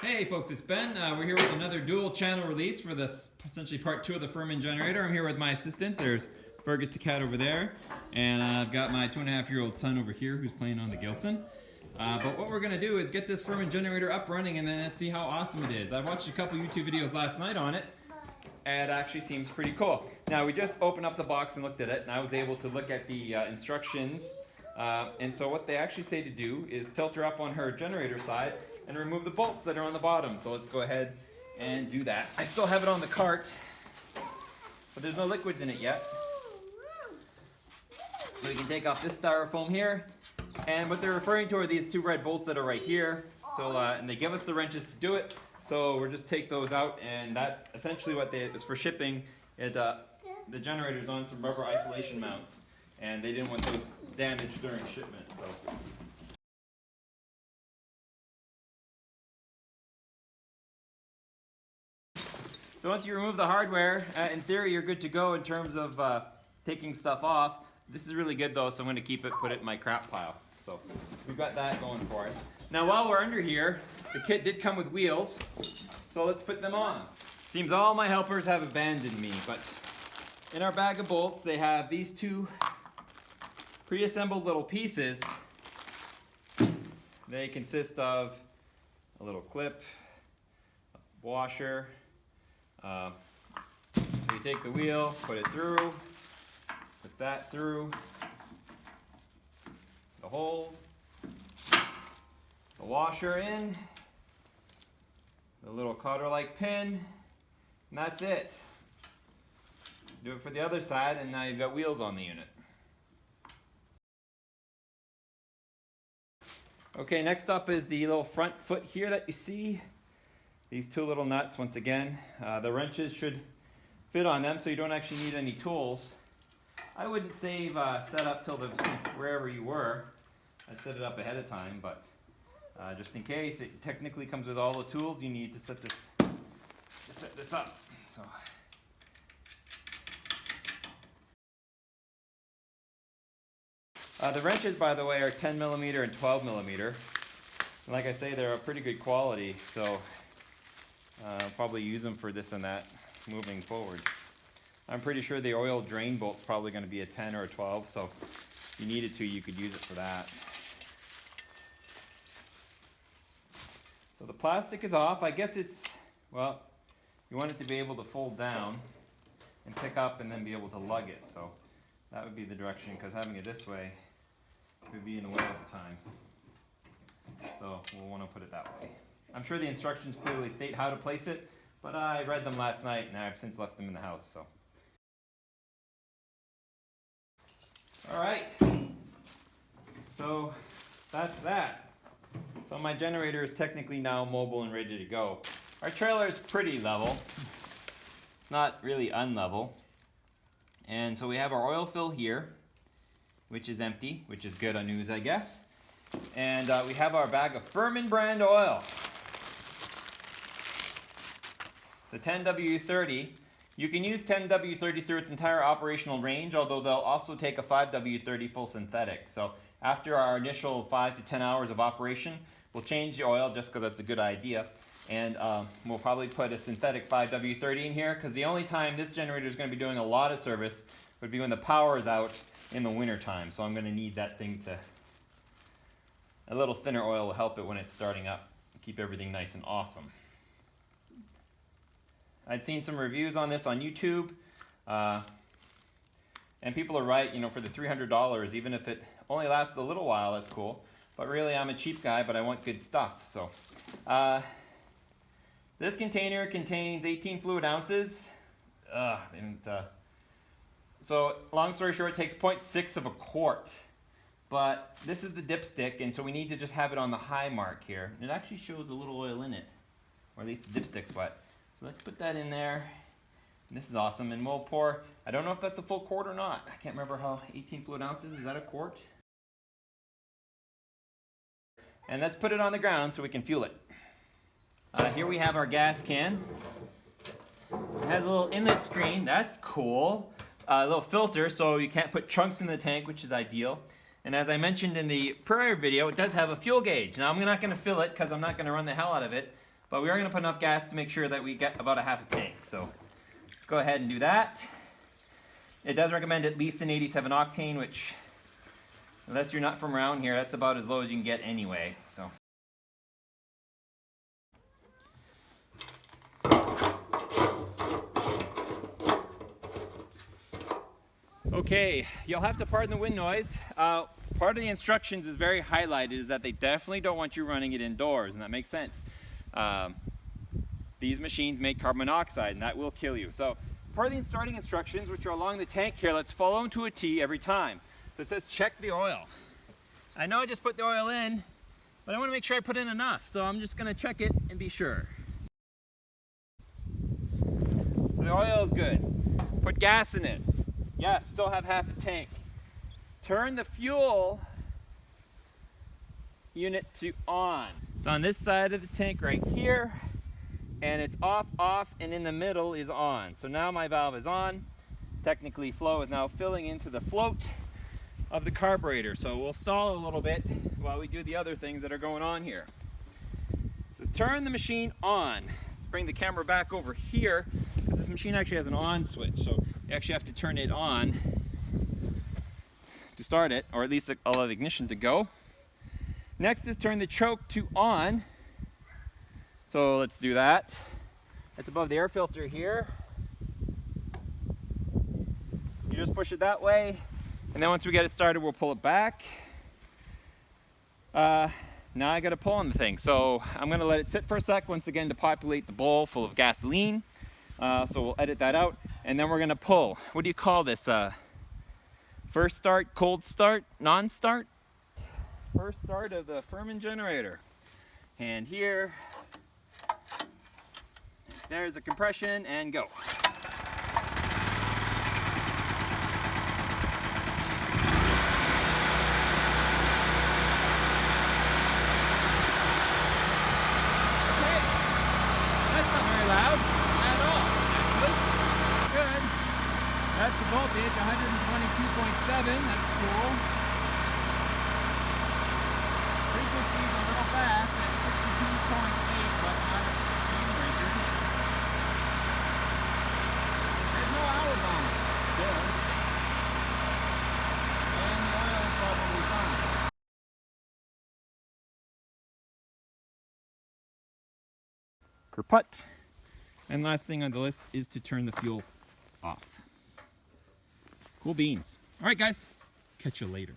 Hey folks, it's Ben. We're here with another dual channel release for this essentially part 2 of the Firman generator. I'm here with my assistants. There's Fergus the cat over there, and I've got my 2.5-year-old son over here who's playing on the Gilson. But what we're going to do is get this Firman generator up running and then let's see how awesome it is. I watched a couple YouTube videos last night on it, and it actually seems pretty cool. Now we just opened up the box and looked at it, and I was able to look at the instructions. And so what they actually say to do is tilt her up on her generator side and remove the bolts that are on the bottom. So let's go ahead and do that. I still have it on the cart, but there's no liquids in it yet. So we can take off this styrofoam here, and what they're referring to are these two red bolts that are right here. So and they give us the wrenches to do it, so we'll just take those out, and that essentially what is for shipping. The generator's on some rubber isolation mounts, and they didn't want those damaged during shipment. So once you remove the hardware, in theory you're good to go in terms of taking stuff off. This is really good though, so I'm going to keep it, put it in my crap pile. So we've got that going for us. Now while we're under here, the kit did come with wheels, so let's put them on. Seems all my helpers have abandoned me, but in our bag of bolts they have these two pre-assembled little pieces. They consist of a little clip, a washer. So you take the wheel, put it through, put that through, the holes, the washer in, the little cotter-like pin, and that's it. Do it for the other side, and now you've got wheels on the unit. Okay, next up is the little front foot here that you see. These two little nuts, once again, the wrenches should fit on them, so you don't actually need any tools. I wouldn't save setup till wherever you were. I'd set it up ahead of time, but just in case, it technically comes with all the tools you need to set this up. So. The wrenches, by the way, are 10mm and 12mm. Like I say, they're a pretty good quality, so I'll probably use them for this and that moving forward. I'm pretty sure the oil drain bolt's probably going to be a 10 or a 12, so if you needed to, you could use it for that. So the plastic is off. I guess it's, well, you want it to be able to fold down and pick up and then be able to lug it. So that would be the direction, because having it this way would be in the way at the time. So we'll want to put it that way. I'm sure the instructions clearly state how to place it, but I read them last night and I've since left them in the house. So, all right. So that's that. So my generator is technically now mobile and ready to go. Our trailer is pretty level. It's not really unlevel. And so we have our oil fill here, which is empty, which is good news, I guess. And we have our bag of Firman brand oil. The 10W30. You can use 10W30 through its entire operational range, although they'll also take a 5W30 full synthetic. So after our initial 5 to 10 hours of operation, we'll change the oil just because that's a good idea. And we'll probably put a synthetic 5W30 in here, because the only time this generator is going to be doing a lot of service would be when the power is out in the winter time. So I'm going to need that thing to, a little thinner oil will help it when it's starting up, keep everything nice and awesome. I'd seen some reviews on this on YouTube, and people are right, you know, for the $300, even if it only lasts a little while, that's cool. But really, I'm a cheap guy, but I want good stuff. So this container contains 18 fluid ounces. So long story short, it takes 0.6 of a quart. But this is the dipstick, and so we need to just have it on the high mark here. It actually shows a little oil in it, or at least the dipstick's wet. So let's put that in there. And this is awesome, and we'll pour, I don't know if that's a full quart or not. I can't remember how, 18 fluid ounces, is that a quart? And let's put it on the ground so we can fuel it. Here we have our gas can. It has a little inlet screen, that's cool. A little filter, so you can't put chunks in the tank, which is ideal. And as I mentioned in the prior video, it does have a fuel gauge. Now I'm not going to fill it because I'm not going to run the hell out of it. but we are going to put enough gas to make sure that we get about a half a tank. So let's go ahead and do that. It does recommend at least an 87 octane, which, unless you're not from around here, that's about as low as you can get anyway. So. Okay, you'll have to pardon the wind noise. Part of the instructions is very highlighted, is that they definitely don't want you running it indoors, and that makes sense. These machines make carbon monoxide, and that will kill you. So, part of the starting instructions, which are along the tank here, let's follow them to a T every time. So it says check the oil. I know I just put the oil in, but I want to make sure I put in enough, so I'm just going to check it and be sure. So the oil is good. Put gas in it. Yes, still have half a tank. Turn the fuel unit to on. It's on this side of the tank right here, and it's off, and in the middle is on. So now my valve is on. Technically, flow is now filling into the float of the carburetor. So we'll stall a little bit while we do the other things that are going on here. It says turn the machine on. Let's bring the camera back over here, because this machine actually has an on switch. So you actually have to turn it on to start it, or at least allow the ignition to go. Next is turn the choke to on. So let's do that. It's above the air filter here. You just push it that way, and then once we get it started, we'll pull it back. Now I got to pull on the thing, so I'm going to let it sit for a sec once again to populate the bowl full of gasoline. So we'll edit that out, and then we're going to pull. What do you call this? First start, cold start, non-start? First start of the Firman generator. And here, there's a compression, and go. That's the voltage, 122.7, that's cool. Frequency's a little fast at 62.8, but not a game breaker. There's no hours on it. Good. And the oil is probably fine. Kerput. And last thing on the list is to turn the fuel off. Cool beans. All right, guys. Catch you later.